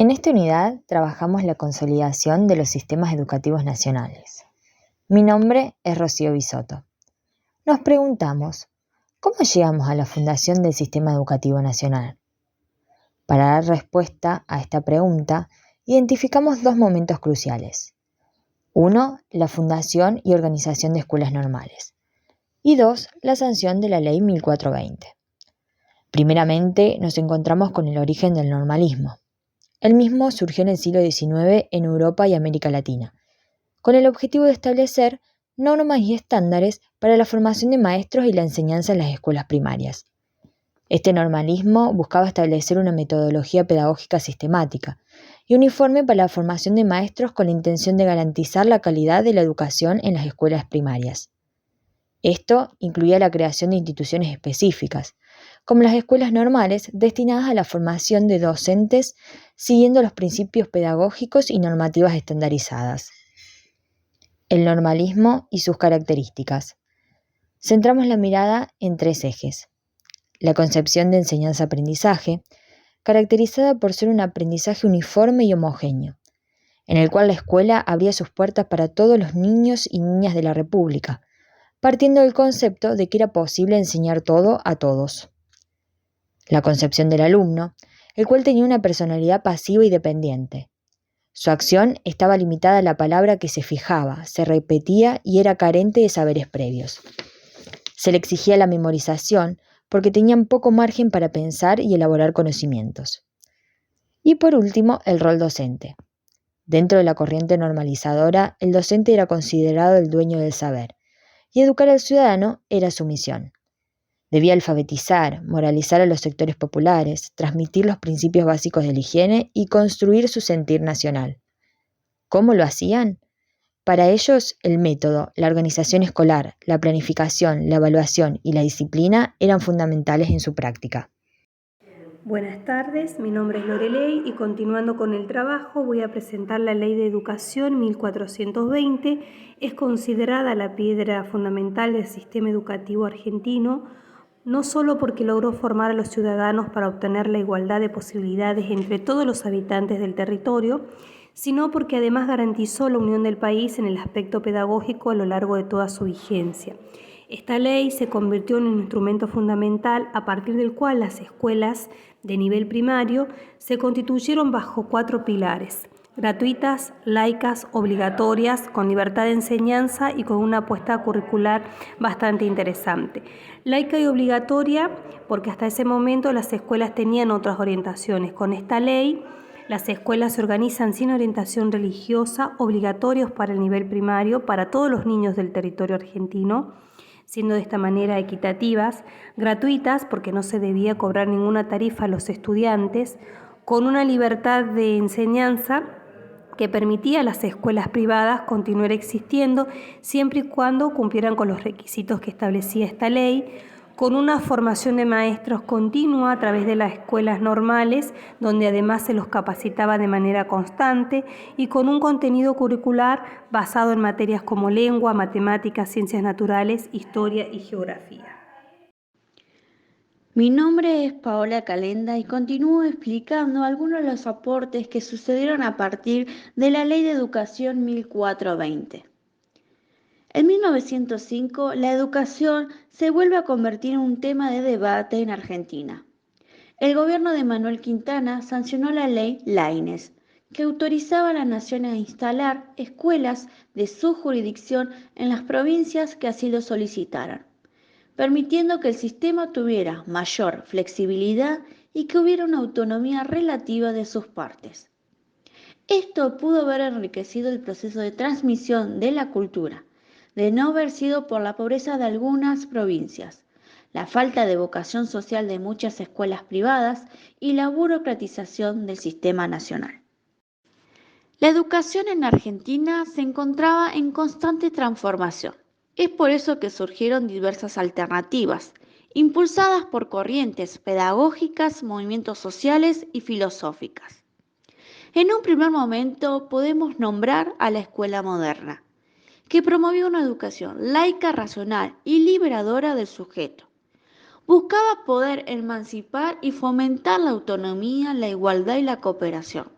En esta unidad trabajamos la consolidación de los sistemas educativos nacionales. Mi nombre es Rocío Bisotto. Nos preguntamos, ¿cómo llegamos a la fundación del Sistema Educativo Nacional? Para dar respuesta a esta pregunta, identificamos dos momentos cruciales. Uno, la fundación y organización de escuelas normales. Y dos, la sanción de la Ley 1420. Primeramente, nos encontramos con el origen del normalismo. El mismo surgió en el siglo XIX en Europa y América Latina, con el objetivo de establecer normas y estándares para la formación de maestros y la enseñanza en las escuelas primarias. Este normalismo buscaba establecer una metodología pedagógica sistemática y uniforme para la formación de maestros con la intención de garantizar la calidad de la educación en las escuelas primarias. Esto incluía la creación de instituciones específicas, como las escuelas normales destinadas a la formación de docentes siguiendo los principios pedagógicos y normativas estandarizadas. El normalismo y sus características. Centramos la mirada en tres ejes. La concepción de enseñanza-aprendizaje, caracterizada por ser un aprendizaje uniforme y homogéneo, en el cual la escuela abría sus puertas para todos los niños y niñas de la República, partiendo del concepto de que era posible enseñar todo a todos. La concepción del alumno, el cual tenía una personalidad pasiva y dependiente. Su acción estaba limitada a la palabra que se fijaba, se repetía y era carente de saberes previos. Se le exigía la memorización porque tenían poco margen para pensar y elaborar conocimientos. Y por último, el rol docente. Dentro de la corriente normalizadora, el docente era considerado el dueño del saber, y educar al ciudadano era su misión. Debía alfabetizar, moralizar a los sectores populares, transmitir los principios básicos de la higiene y construir su sentir nacional. ¿Cómo lo hacían? Para ellos, el método, la organización escolar, la planificación, la evaluación y la disciplina eran fundamentales en su práctica. Buenas tardes, mi nombre es Loreley y continuando con el trabajo voy a presentar la Ley de Educación 1420. Es considerada la piedra fundamental del sistema educativo argentino, no solo porque logró formar a los ciudadanos para obtener la igualdad de posibilidades entre todos los habitantes del territorio, sino porque además garantizó la unión del país en el aspecto pedagógico a lo largo de toda su vigencia. Esta ley se convirtió en un instrumento fundamental a partir del cual las escuelas de nivel primario se constituyeron bajo 4 pilares: gratuitas, laicas, obligatorias, con libertad de enseñanza y con una apuesta curricular bastante interesante. Laica y obligatoria porque hasta ese momento las escuelas tenían otras orientaciones. Con esta ley, las escuelas se organizan sin orientación religiosa, obligatorios para el nivel primario, para todos los niños del territorio argentino, siendo de esta manera equitativas, gratuitas porque no se debía cobrar ninguna tarifa a los estudiantes, con una libertad de enseñanza que permitía a las escuelas privadas continuar existiendo siempre y cuando cumplieran con los requisitos que establecía esta ley, con una formación de maestros continua a través de las escuelas normales, donde además se los capacitaba de manera constante, y con un contenido curricular basado en materias como lengua, matemáticas, ciencias naturales, historia y geografía. Mi nombre es Paola Calenda y continúo explicando algunos de los aportes que sucedieron a partir de la Ley de Educación 1420. En 1905, la educación se vuelve a convertir en un tema de debate en Argentina. El gobierno de Manuel Quintana sancionó la ley Laínez, que autorizaba a la nación a instalar escuelas de su jurisdicción en las provincias que así lo solicitaran, permitiendo que el sistema tuviera mayor flexibilidad y que hubiera una autonomía relativa de sus partes. Esto pudo haber enriquecido el proceso de transmisión de la cultura, de no haber sido por la pobreza de algunas provincias, la falta de vocación social de muchas escuelas privadas y la burocratización del sistema nacional. La educación en Argentina se encontraba en constante transformación. Es por eso que surgieron diversas alternativas, impulsadas por corrientes pedagógicas, movimientos sociales y filosóficas. En un primer momento podemos nombrar a la escuela moderna, que promovió una educación laica, racional y liberadora del sujeto. Buscaba poder emancipar y fomentar la autonomía, la igualdad y la cooperación.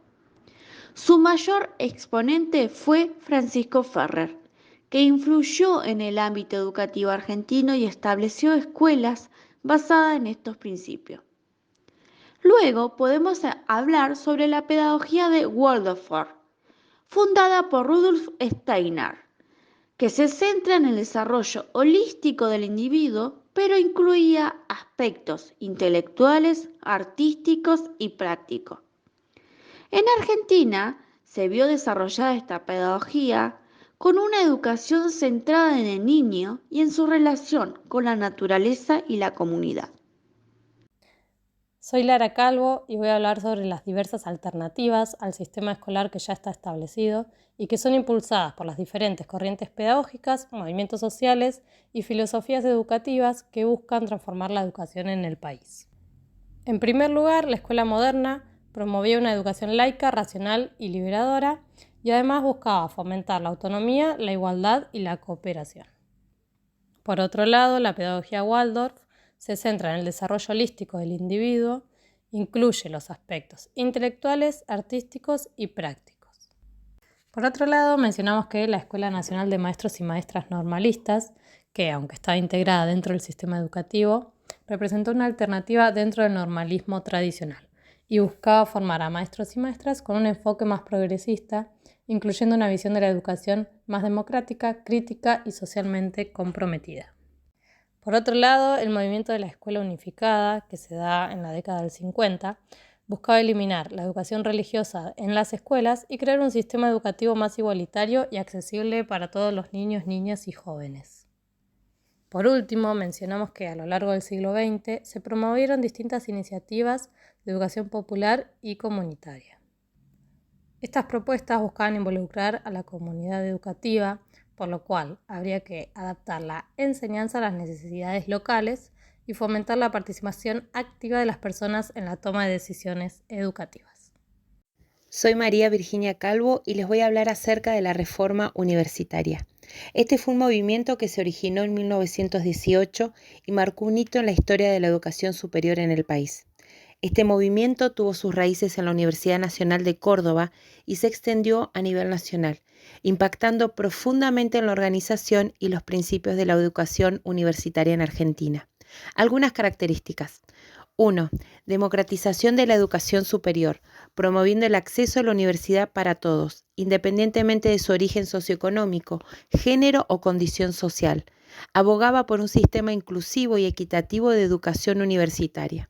Su mayor exponente fue Francisco Ferrer, que influyó en el ámbito educativo argentino y estableció escuelas basadas en estos principios. Luego podemos hablar sobre la pedagogía de Waldorf, fundada por Rudolf Steiner, que se centra en el desarrollo holístico del individuo, pero incluía aspectos intelectuales, artísticos y prácticos. En Argentina se vio desarrollada esta pedagogía con una educación centrada en el niño y en su relación con la naturaleza y la comunidad. Soy Lara Calvo y voy a hablar sobre las diversas alternativas al sistema escolar que ya está establecido y que son impulsadas por las diferentes corrientes pedagógicas, movimientos sociales y filosofías educativas que buscan transformar la educación en el país. En primer lugar, la escuela moderna promovía una educación laica, racional y liberadora y además buscaba fomentar la autonomía, la igualdad y la cooperación. Por otro lado, la pedagogía Waldorf se centra en el desarrollo holístico del individuo, incluye los aspectos intelectuales, artísticos y prácticos. Por otro lado, mencionamos que la Escuela Nacional de Maestros y Maestras Normalistas, que aunque estaba integrada dentro del sistema educativo, representó una alternativa dentro del normalismo tradicional y buscaba formar a maestros y maestras con un enfoque más progresista, incluyendo una visión de la educación más democrática, crítica y socialmente comprometida. Por otro lado, el movimiento de la escuela unificada, que se da en la década del 50, buscaba eliminar la educación religiosa en las escuelas y crear un sistema educativo más igualitario y accesible para todos los niños, niñas y jóvenes. Por último, mencionamos que a lo largo del siglo XX se promovieron distintas iniciativas de educación popular y comunitaria. Estas propuestas buscaban involucrar a la comunidad educativa, por lo cual habría que adaptar la enseñanza a las necesidades locales y fomentar la participación activa de las personas en la toma de decisiones educativas. Soy María Virginia Calvo y les voy a hablar acerca de la reforma universitaria. Este fue un movimiento que se originó en 1918 y marcó un hito en la historia de la educación superior en el país. Este movimiento tuvo sus raíces en la Universidad Nacional de Córdoba y se extendió a nivel nacional, impactando profundamente en la organización y los principios de la educación universitaria en Argentina. Algunas características. 1. Democratización de la educación superior, promoviendo el acceso a la universidad para todos, independientemente de su origen socioeconómico, género o condición social. Abogaba por un sistema inclusivo y equitativo de educación universitaria.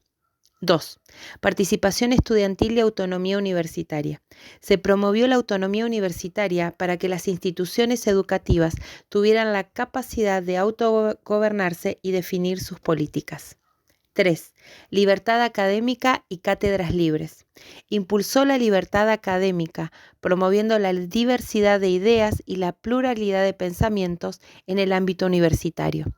2. Participación estudiantil y autonomía universitaria. Se promovió la autonomía universitaria para que las instituciones educativas tuvieran la capacidad de autogobernarse y definir sus políticas. 3. Libertad académica y cátedras libres. Impulsó la libertad académica, promoviendo la diversidad de ideas y la pluralidad de pensamientos en el ámbito universitario.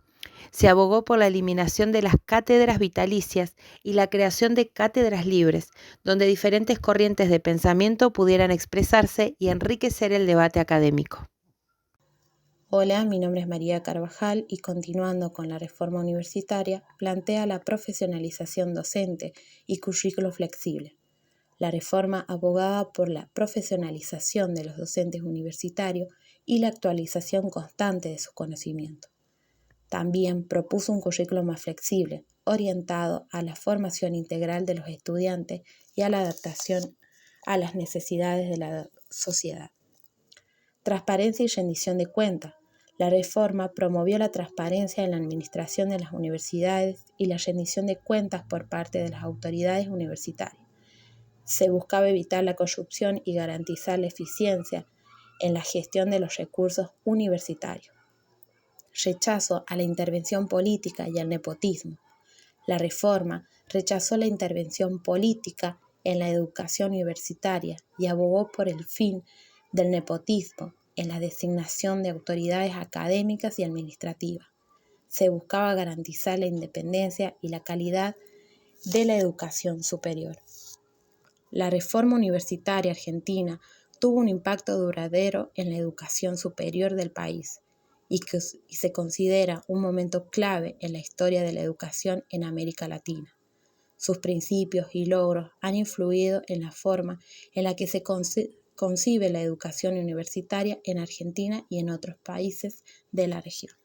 Se abogó por la eliminación de las cátedras vitalicias y la creación de cátedras libres, donde diferentes corrientes de pensamiento pudieran expresarse y enriquecer el debate académico. Hola, mi nombre es María Carvajal y continuando con la reforma universitaria, plantea la profesionalización docente y currículo flexible. La reforma abogaba por la profesionalización de los docentes universitarios y la actualización constante de su conocimiento. También propuso un currículo más flexible, orientado a la formación integral de los estudiantes y a la adaptación a las necesidades de la sociedad. Transparencia y rendición de cuentas. La reforma promovió la transparencia en la administración de las universidades y la rendición de cuentas por parte de las autoridades universitarias. Se buscaba evitar la corrupción y garantizar la eficiencia en la gestión de los recursos universitarios. Rechazo a la intervención política y al nepotismo. La reforma rechazó la intervención política en la educación universitaria y abogó por el fin del nepotismo en la designación de autoridades académicas y administrativas. Se buscaba garantizar la independencia y la calidad de la educación superior. La reforma universitaria argentina tuvo un impacto duradero en la educación superior del país y se considera un momento clave en la historia de la educación en América Latina. Sus principios y logros han influido en la forma en la que se concibe la educación universitaria en Argentina y en otros países de la región.